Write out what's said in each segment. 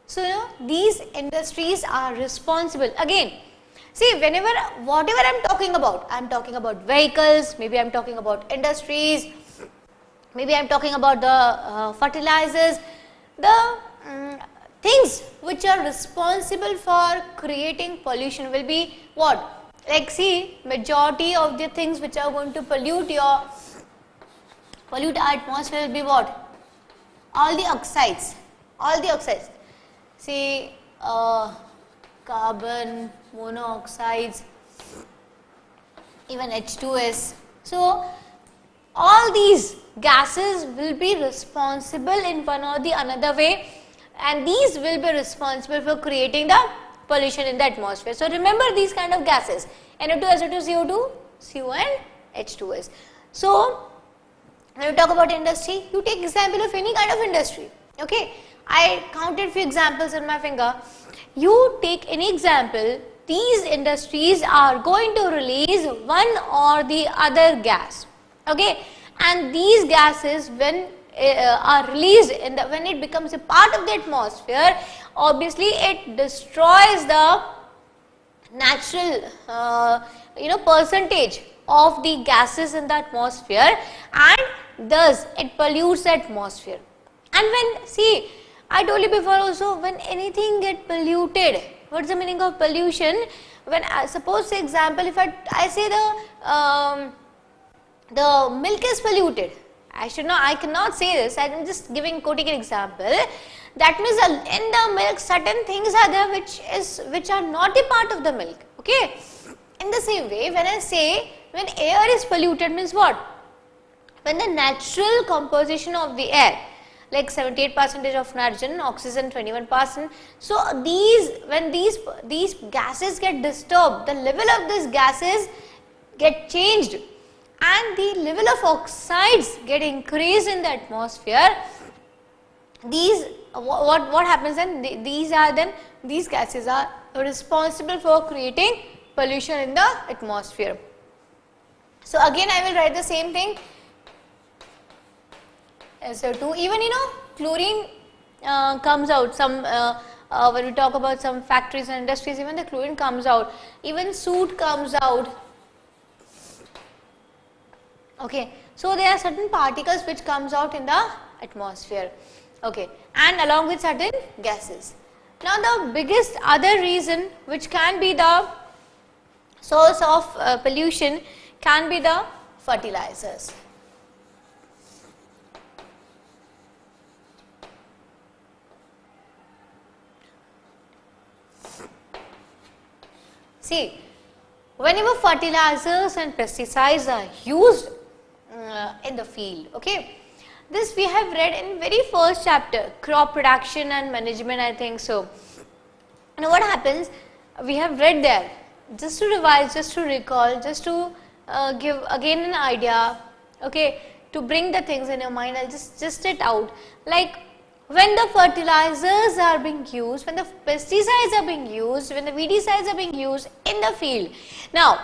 So these industries are responsible. Again, see, whatever I'm talking about vehicles, maybe I'm talking about industries, maybe I'm talking about the fertilizers, the things which are responsible for creating pollution will be what? Like, see, majority of the things which are going to pollute our atmosphere will be what? All the oxides. See, carbon monoxides, even H2S. So all these gases will be responsible in one or the another way, and these will be responsible for creating the pollution in the atmosphere. So remember these kind of gases: NO2, SO2, CO2, CO and H2S. So when you talk about industry, you take example of any kind of industry. Okay, I counted few examples on my finger. You take any example, these industries are going to release one or the other gas. Okay, and these gases, when are released when it becomes a part of the atmosphere, obviously it destroys the natural percentage of the gases in the atmosphere, and thus it pollutes the atmosphere. And when, see, I told you before also, when anything get polluted, what is the meaning of pollution? When suppose, say example, if I say the milk is polluted, I cannot say this, I am just quoting an example. That means in the milk certain things are there which are not a part of the milk. Okay. In the same way, when I say when air is polluted, means what? When the natural composition of the air, like 78% of nitrogen, oxygen 21%. So when these gases get disturbed, the level of these gases get changed, and the level of oxides get increased in the atmosphere. These what happens then? These gases are responsible for creating pollution in the atmosphere. So again, I will write the same thing. SO2, even chlorine comes out. Some when we talk about some factories and industries, even the chlorine comes out. Even soot comes out. Okay, so there are certain particles which comes out in the atmosphere. Okay, and along with certain gases. Now the biggest other reason which can be the source of pollution can be the fertilizers. See, whenever fertilizers and pesticides are used in the field, okay, this we have read in very first chapter, crop production and management, I think so. Now what happens, we have read there, just to revise, just to recall, just to give again an idea, okay, to bring the things in your mind. I'll just it out. Like, when the fertilizers are being used, when the pesticides are being used, when the weedicides are being used in the field. Now,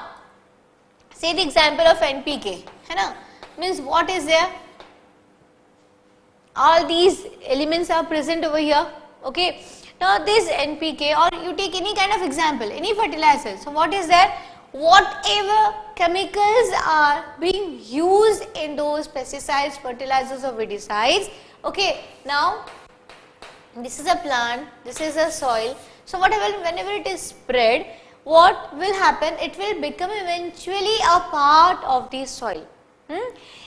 say the example of NPK, means what is there? All these elements are present over here, okay. Now this NPK, or you take any kind of example, any fertilizer. So what is there? Whatever chemicals are being used in those pesticides, fertilizers or weedicides, okay. Now this is a plant, this is a soil. So whatever, whenever it is spread, what will happen? It will become eventually a part of the soil.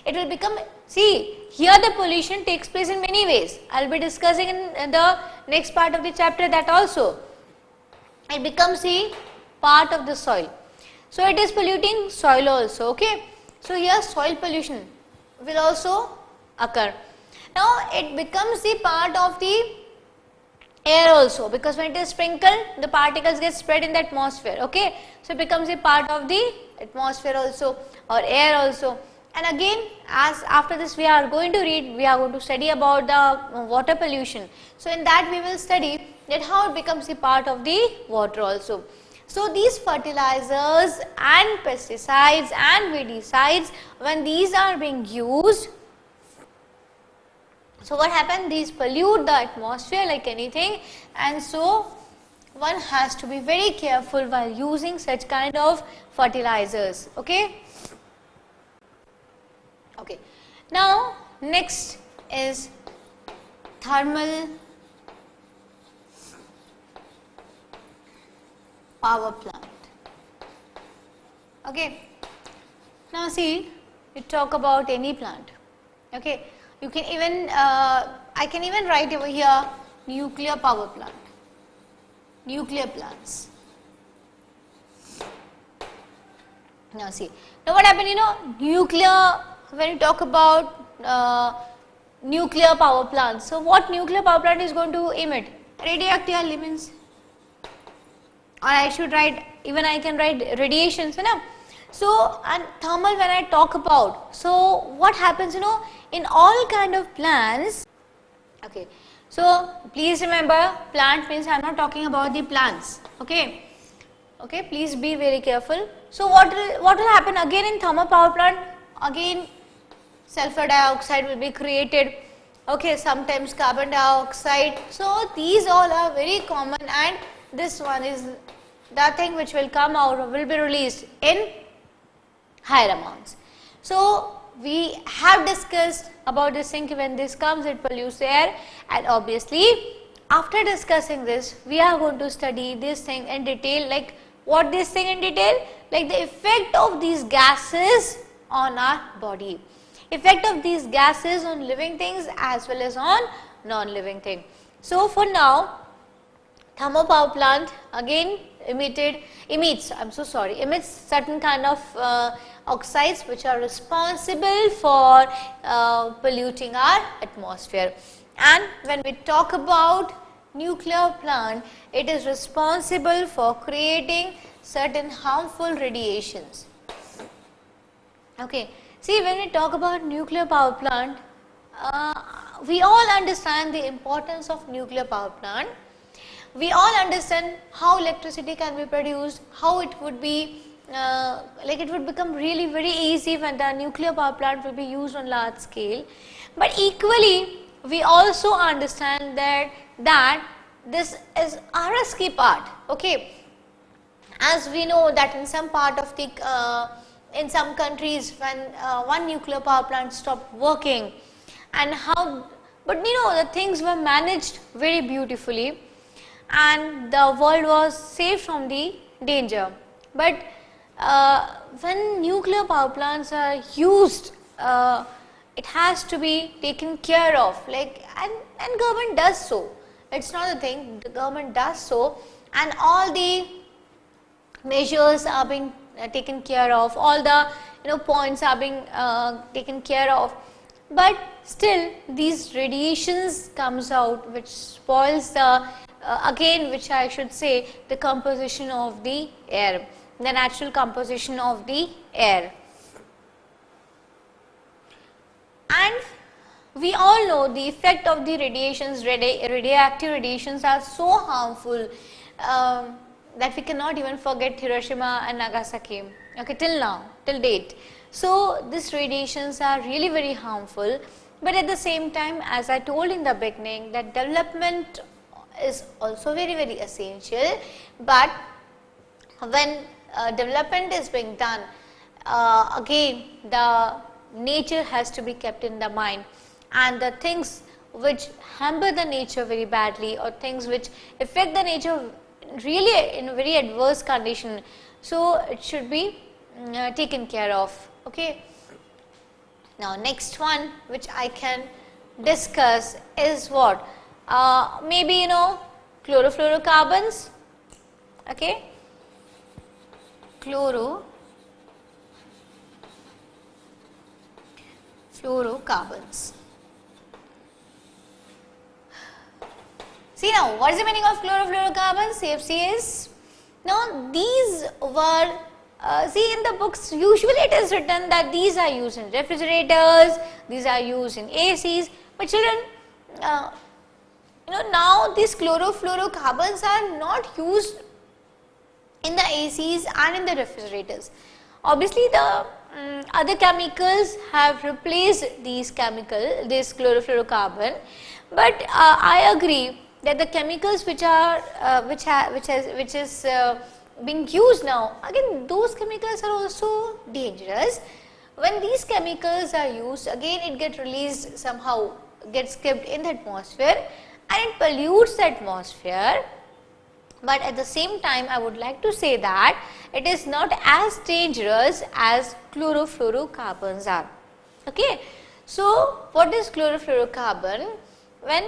It will become, see, here the pollution takes place in many ways. I will be discussing in the next part of the chapter that also. It becomes a part of the soil. So it is polluting soil also, okay. So here soil pollution will also occur. Now it becomes the part of the air also, because when it is sprinkled, the particles get spread in the atmosphere, okay. So it becomes a part of the atmosphere also, or air also. And again, as after this we are going to study about the water pollution. So in that we will study that how it becomes a part of the water also. So these fertilizers and pesticides and weedicides, when these are being used, So what happens? These pollute the atmosphere like anything, and so one has to be very careful while using such kind of fertilizers. Okay. Okay. Now next is thermal power plant. Okay. Now see, you talk about any plant. Okay. You can even I can even write over here nuclear power plant, nuclear plants. Now see, now what happened, nuclear, when you talk about nuclear power plants, so what nuclear power plant is going to emit? Radioactive elements, or I should write, even I can write radiations, So, and thermal when I talk about, so what happens, in all kind of plants, okay. So, please remember, plant means I am not talking about the plants, okay. Okay, please be very careful. So, what will happen again in thermal power plant? Again, sulfur dioxide will be created, okay, sometimes carbon dioxide. So, these all are very common, and this one is the thing which will come out or will be released in higher amounts. So, we have discussed about this thing, when this comes it pollutes the air, and obviously after discussing this we are going to study this thing in detail. Like what this thing in detail? Like the effect of these gases on our body, effect of these gases on living things as well as on non-living thing. So, for now, thermal power plant again emits certain kind of oxides which are responsible for polluting our atmosphere. And when we talk about nuclear plant, it is responsible for creating certain harmful radiations. Okay, see, when we talk about nuclear power plant, we all understand the importance of nuclear power plant. We all understand how electricity can be produced, how it would be like it would become really very easy when the nuclear power plant will be used on large scale. But equally, we also understand that this is a risky part. Okay, as we know that in some part of the in some countries, when one nuclear power plant stopped working, and but the things were managed very beautifully, and the world was saved from the danger. But when nuclear power plants are used, it has to be taken care of, like, and government does so. It's not a thing, the government does so, and all the measures are being taken care of, all the points are being taken care of. But still these radiations comes out which spoils the again, which I should say, the composition of the air, the natural composition of the air. And we all know the effect of the radiations, radioactive radiations are so harmful that we cannot even forget Hiroshima and Nagasaki, okay, till now, till date. So, these radiations are really very harmful, but at the same time, as I told in the beginning, that development is also very very essential. But when development is being done, again the nature has to be kept in the mind, and the things which hamper the nature very badly, or things which affect the nature really in a very adverse condition, so it should be taken care of. Okay. Now next one which I can discuss is what? Maybe chlorofluorocarbons. Okay, chlorofluorocarbons. See now, what is the meaning of chlorofluorocarbons? CFCs. Now these were see in the books, usually it is written that these are used in refrigerators, these are used in ACs, but children, now these chlorofluorocarbons are not used in the ACs and in the refrigerators. Obviously the other chemicals have replaced this chlorofluorocarbon, but I agree that the chemicals which are which is being used now, again those chemicals are also dangerous. When these chemicals are used, again it gets released somehow, gets kept in the atmosphere and it pollutes the atmosphere. But at the same time, I would like to say that it is not as dangerous as chlorofluorocarbons are. Okay. So, what is chlorofluorocarbon? When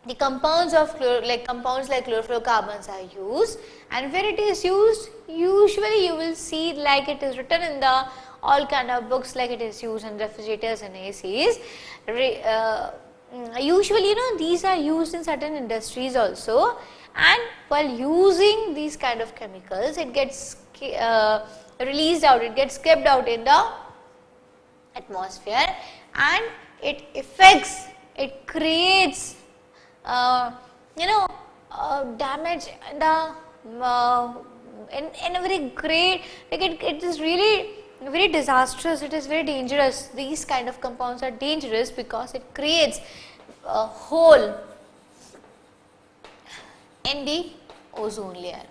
the compounds of compounds like chlorofluorocarbons are used, and where it is used, usually you will see like it is written in the all kind of books, like it is used in refrigerators and ACs. Usually, these are used in certain industries also, and while using these kind of chemicals, it gets released out, it gets kept out in the atmosphere, and it affects, it creates damage in the in a very great, like it is really very disastrous, it is very dangerous. These kind of compounds are dangerous because it creates a hole in the ozone layer.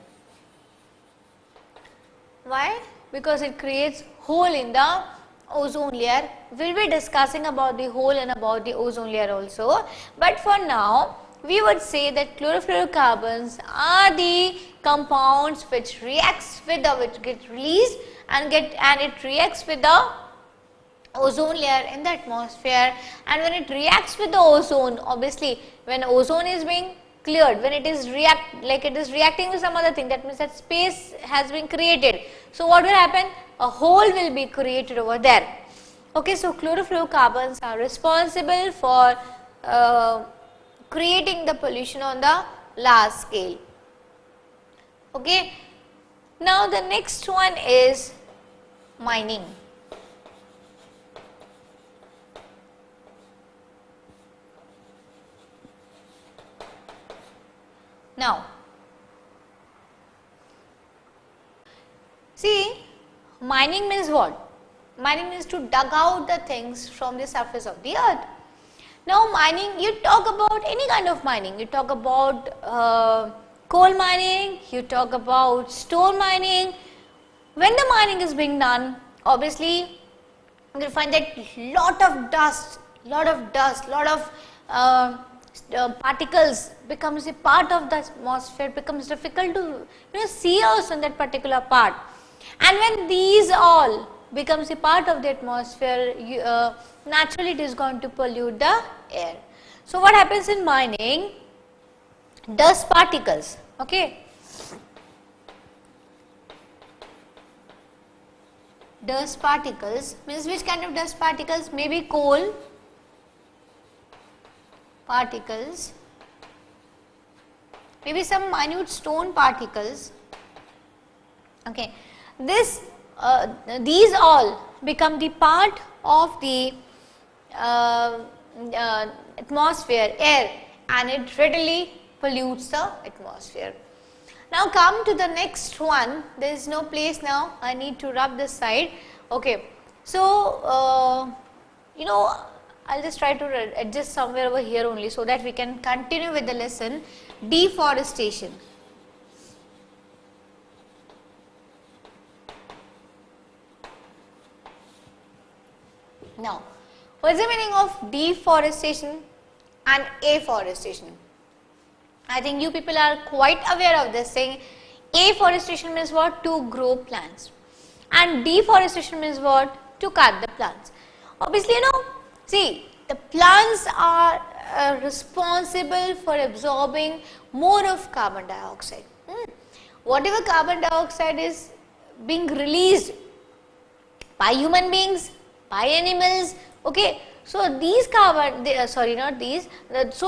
Why? Because it creates hole in the ozone layer. We will be discussing about the hole and about the ozone layer also, but for now we would say that chlorofluorocarbons are the compounds which reacts with the, which get released and it reacts with the ozone layer in the atmosphere, and when it reacts with the ozone, obviously when ozone is being cleared, when it is reacting with some other thing, that means that space has been created. So what will happen? A hole will be created over there. Okay, so chlorofluorocarbons are responsible for creating the pollution on the large scale. Okay, now the next one is mining. Now, see, mining means what? Mining means to dug out the things from the surface of the earth. Now, mining, you talk about any kind of mining, you talk about coal mining, you talk about stone mining. When the mining is being done, obviously you will find that lot of dust, lot of particles becomes a part of the atmosphere, becomes difficult to see also in that particular part, and when these all becomes a part of the atmosphere, naturally it is going to pollute the air. So what happens in mining? Dust particles, okay, dust particles means which kind of dust particles? Maybe coal particles, maybe some minute stone particles. Okay, these all become the part of the atmosphere, air, and it readily pollutes the atmosphere. Now come to the next one. There is no place now, I need to rub this side. Okay, so I'll just try to adjust somewhere over here only so that we can continue with the lesson. Deforestation. Now, what is the meaning of deforestation and afforestation? I think you people are quite aware of this thing. Afforestation means what? To grow plants, and deforestation means what? To cut the plants. Obviously, see, the plants are responsible for absorbing more of carbon dioxide. Whatever carbon dioxide is being released by human beings, by animals, okay. So these so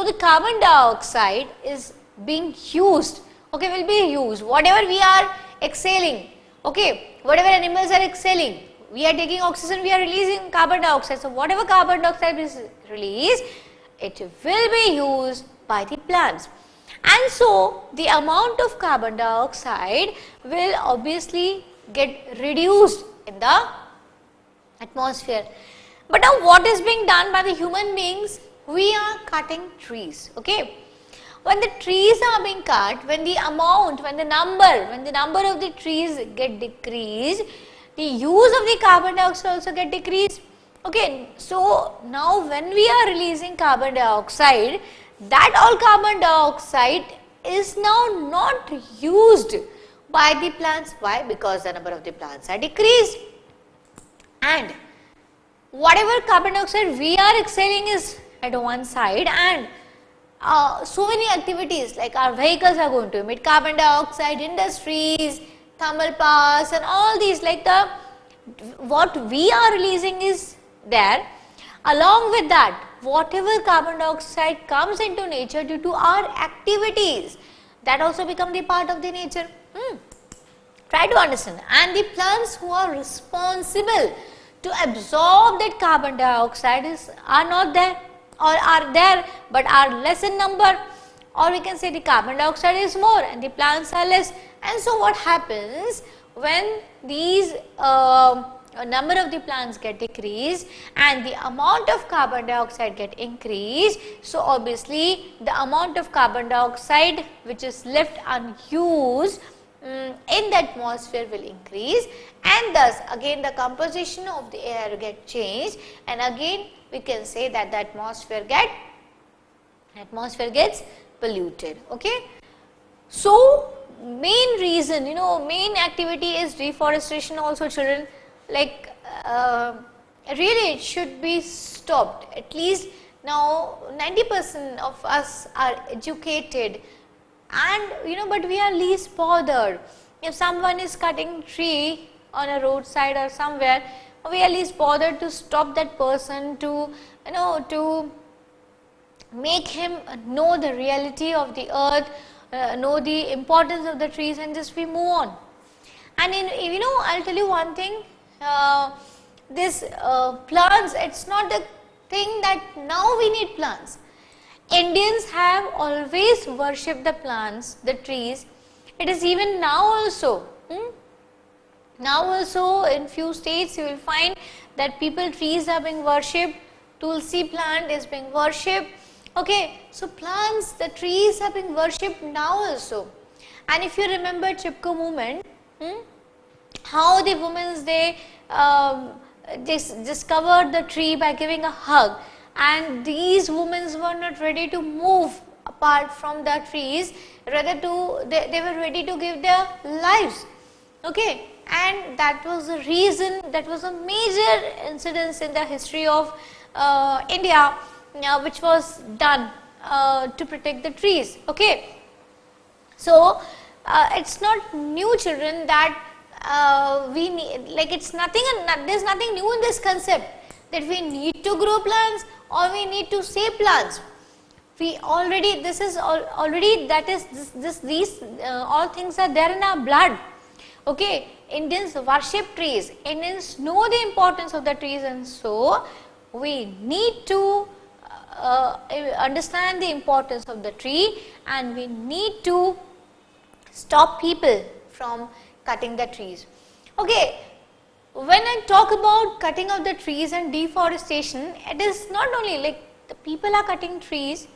the carbon dioxide is being used, okay, will be used. Whatever we are exhaling, okay, whatever animals are exhaling, we are taking oxygen, we are releasing carbon dioxide. So whatever carbon dioxide is released, it will be used by the plants. And so the amount of carbon dioxide will obviously get reduced in the atmosphere. But now what is being done by the human beings? We are cutting trees, okay. When the trees are being cut, when the number of the trees get decreased, the use of the carbon dioxide also get decreased, okay. So now when we are releasing carbon dioxide, that all carbon dioxide is now not used by the plants. Why? Because the number of the plants are decreased, and whatever carbon dioxide we are exhaling is at one side, and so many activities like our vehicles are going to emit carbon dioxide, industries, thermal powers and all these, like what we are releasing is there. Along with that, whatever carbon dioxide comes into nature due to our activities, that also become the part of the nature. Try to understand. And the plants who are responsible to absorb that carbon dioxide are not there, or are there but are less in number, or we can say the carbon dioxide is more and the plants are less. And so what happens when these number of the plants get decreased and the amount of carbon dioxide get increased, so obviously the amount of carbon dioxide which is left unused in the atmosphere will increase, and thus again the composition of the air get changed, and again we can say that the atmosphere gets polluted, okay. So main reason, main activity is deforestation also, children, like really it should be stopped. At least now 90% of us are educated, and but we are least bothered. If someone is cutting tree on a roadside or somewhere, we are least bothered to stop that person, to to make him know the reality of the earth, know the importance of the trees, and just we move on. And I'll tell you one thing, this plants, it's not the thing that now we need plants. Indians have always worshipped the plants, the trees. It is even now also. Now also in few states you will find that trees are being worshipped, tulsi plant is being worshipped, okay. So plants, the trees are being worshipped now also. And if you remember Chipko movement, how the women's they discovered the tree by giving a hug, and these women were not ready to move apart from the trees, rather they were ready to give their lives, okay. And that was the reason, that was a major incidence in the history of India, which was done to protect the trees, okay. So it's not new, children, that we need, like it's nothing, there's nothing new in this concept that we need to grow plants or we need to save plants. We already, this is already, that is these all things are there in our blood, okay. Indians worship trees, Indians know the importance of the trees, and so we need to understand the importance of the tree, and we need to stop people from cutting the trees, okay. When I talk about cutting of the trees and deforestation, it is not only like the people are cutting trees,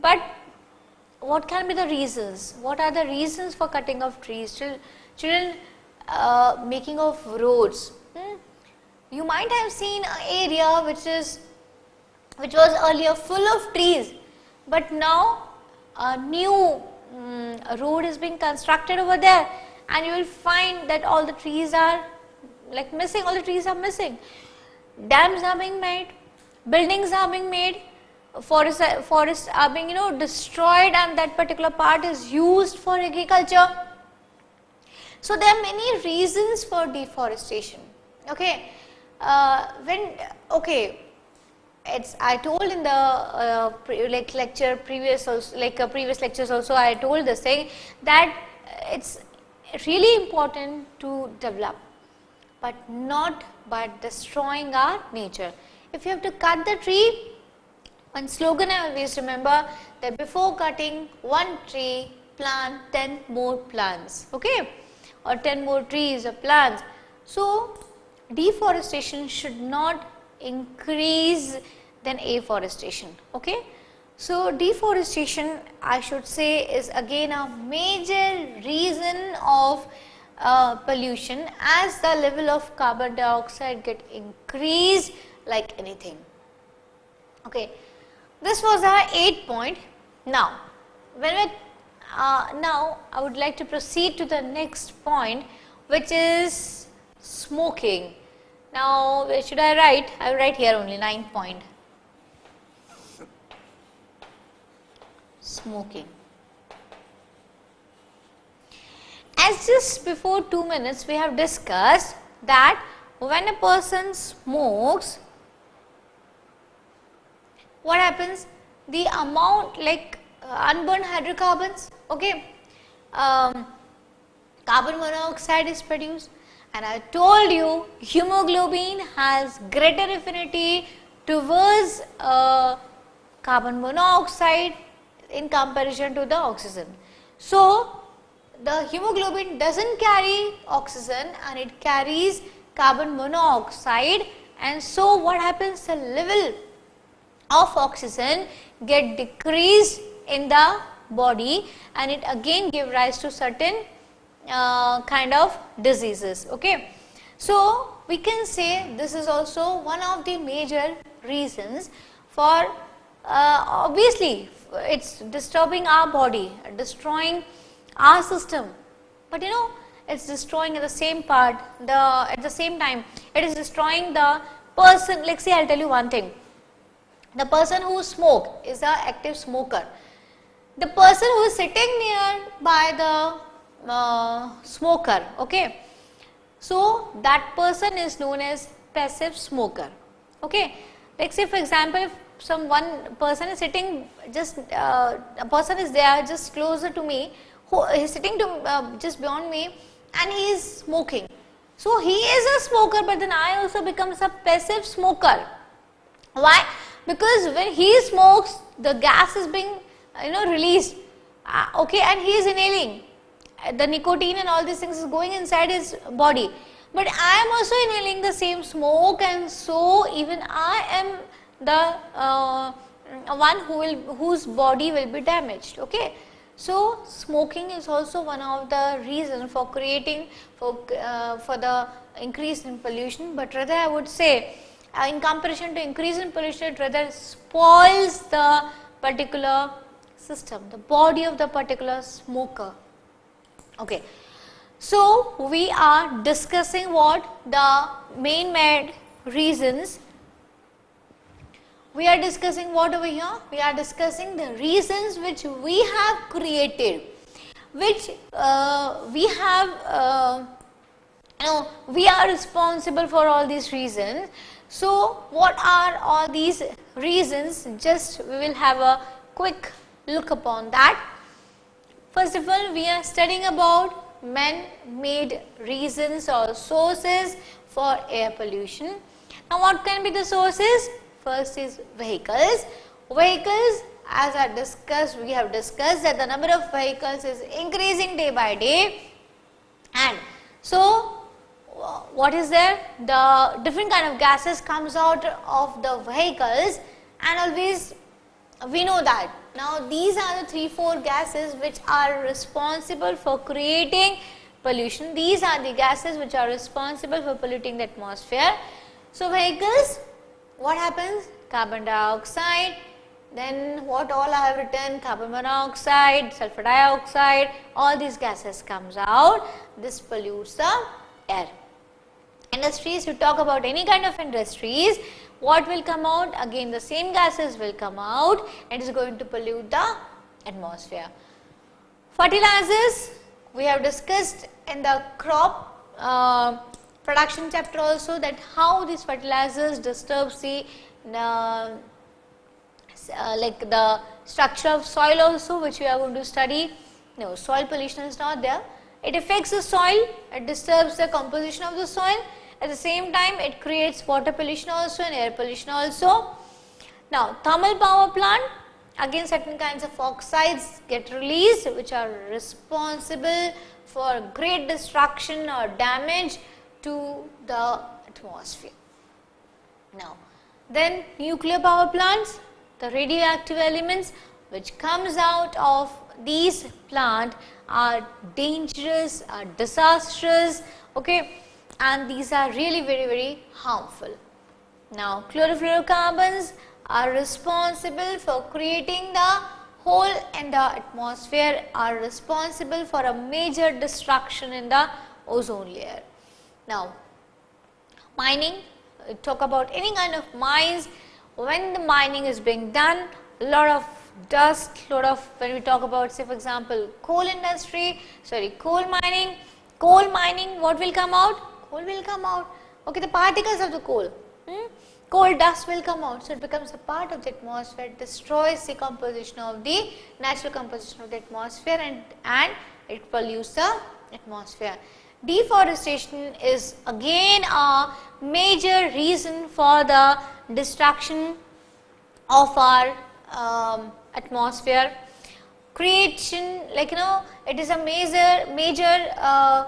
but what can be the reasons? What are the reasons for cutting of trees? Children, making of roads. You might have seen an area which was earlier full of trees, but now a new road is being constructed over there, and you will find that all the trees are like missing, all the trees are missing. Dams are being made, buildings are being made, forests are being destroyed, and that particular part is used for agriculture. So there are many reasons for deforestation, okay. I told in the previous lectures also I told this thing, that it's really important to develop, but not by destroying our nature. If you have to cut the tree, one slogan I always remember, that before cutting one tree, plant 10 more plants, okay, or 10 more trees or plants. So deforestation should not increase than afforestation. Okay. So, deforestation I should say is again a major reason of pollution, as the level of carbon dioxide get increased like anything. Okay. This was our 8th point. Now, when we now I would like to proceed to the next point, which is smoking. Now, where should I write? I will write here only 9th point. Smoking. As just before 2 minutes we have discussed that when a person smokes, what happens? The amount, like unburned hydrocarbons, okay, carbon monoxide is produced, and I told you hemoglobin has greater affinity towards carbon monoxide in comparison to the oxygen. So, the hemoglobin does not carry oxygen and it carries carbon monoxide, and so what happens, the level of oxygen get decreased in the body, and it again give rise to certain kind of diseases. Okay. So, we can say this is also one of the major reasons for obviously it is disturbing our body, destroying our system, but you know it is destroying at the same part, at the same time it is destroying the person. Like say I will tell you one thing, the person who smoke is an active smoker. The person who is sitting near by the smoker, okay, so that person is known as passive smoker. Okay. Like say for example, if one person is sitting just a person is there just closer to me, who is sitting to just beyond me, and he is smoking. So, he is a smoker, but then I also becomes a passive smoker. Why? Because when he smokes, the gas is being released, okay, and he is inhaling. The nicotine and all these things is going inside his body. But I am also inhaling the same smoke, and so even I am the one whose body will be damaged. Okay. So, smoking is also one of the reasons for creating for the increase in pollution, but rather I would say in comparison to increase in pollution, it rather spoils the particular system, the body of the particular smoker. Okay. So, we are discussing what the man-made reasons. We are discussing what over here? We are discussing the reasons which we have created, which we have, we are responsible for all these reasons. So, what are all these reasons? Just we will have a quick look upon that. First of all, we are studying about man-made reasons or sources for air pollution. Now, what can be the sources? First is vehicles. Vehicles, as we have discussed that the number of vehicles is increasing day by day, and so what is there? The different kind of gases comes out of the vehicles, and always we know that. Now, these are the 3-4 gases which are responsible for creating pollution. These are the gases which are responsible for polluting the atmosphere. So, vehicles, what happens? Carbon dioxide, then what all I have written, carbon monoxide, sulfur dioxide, all these gases comes out. This pollutes the air. Industries, you talk about any kind of industries, what will come out? Again the same gases will come out and it is going to pollute the atmosphere. Fertilizers, we have discussed in the crop production chapter also that how these fertilizers disturbs the like the structure of soil also, which we are going to study. No, soil pollution is not there. It affects the soil, it disturbs the composition of the soil. At the same time, it creates water pollution also and air pollution also. Now, thermal power plant, again certain kinds of oxides get released which are responsible for great destruction or damage to the atmosphere. Now, then nuclear power plants, the radioactive elements which comes out of these plants are dangerous, are disastrous, okay, and these are really very harmful. Now, chlorofluorocarbons are responsible for creating the hole in the atmosphere, are responsible for a major destruction in the ozone layer. Now, mining, talk about any kind of mines. When the mining is being done, a lot of dust, when we talk about, say for example, coal mining, what will come out? Coal will come out, okay, the particles of the coal, coal dust will come out, so it becomes a part of the atmosphere, it destroys the composition of the natural composition of the atmosphere, and it pollutes the atmosphere. Deforestation is again a major reason for the destruction of our atmosphere. Creation, like it is a major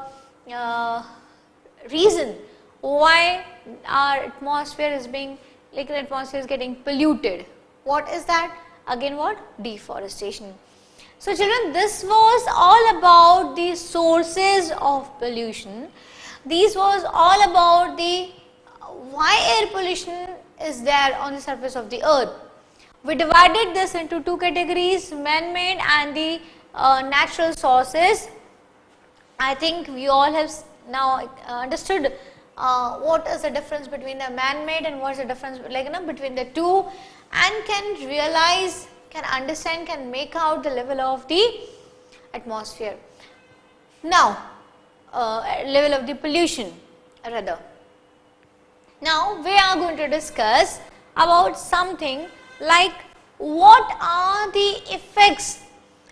reason why our atmosphere is being, the atmosphere is getting polluted. What is that? Again, what? Deforestation. So children, this was all about the sources of pollution. This was all about the why air pollution is there on the surface of the earth. We divided this into two categories, man-made and the natural sources. I think we all have now understood what is the difference between the man-made and what is the difference between the two, and can realize, can understand, can make out the level of the atmosphere. Now, level of the pollution rather. Now, we are going to discuss about something like what are the effects.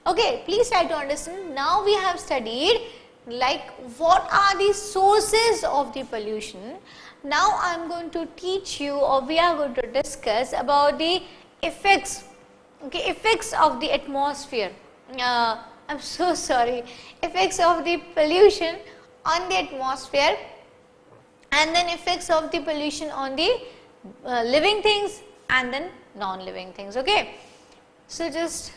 Okay, please try to understand. Now, we have studied like what are the sources of the pollution. Now, I am going to teach you, or we are going to discuss about the effects. Okay, effects of the atmosphere. I'm so sorry. Effects of the pollution on the atmosphere, and then effects of the pollution on the living things and then non-living things. Okay, so just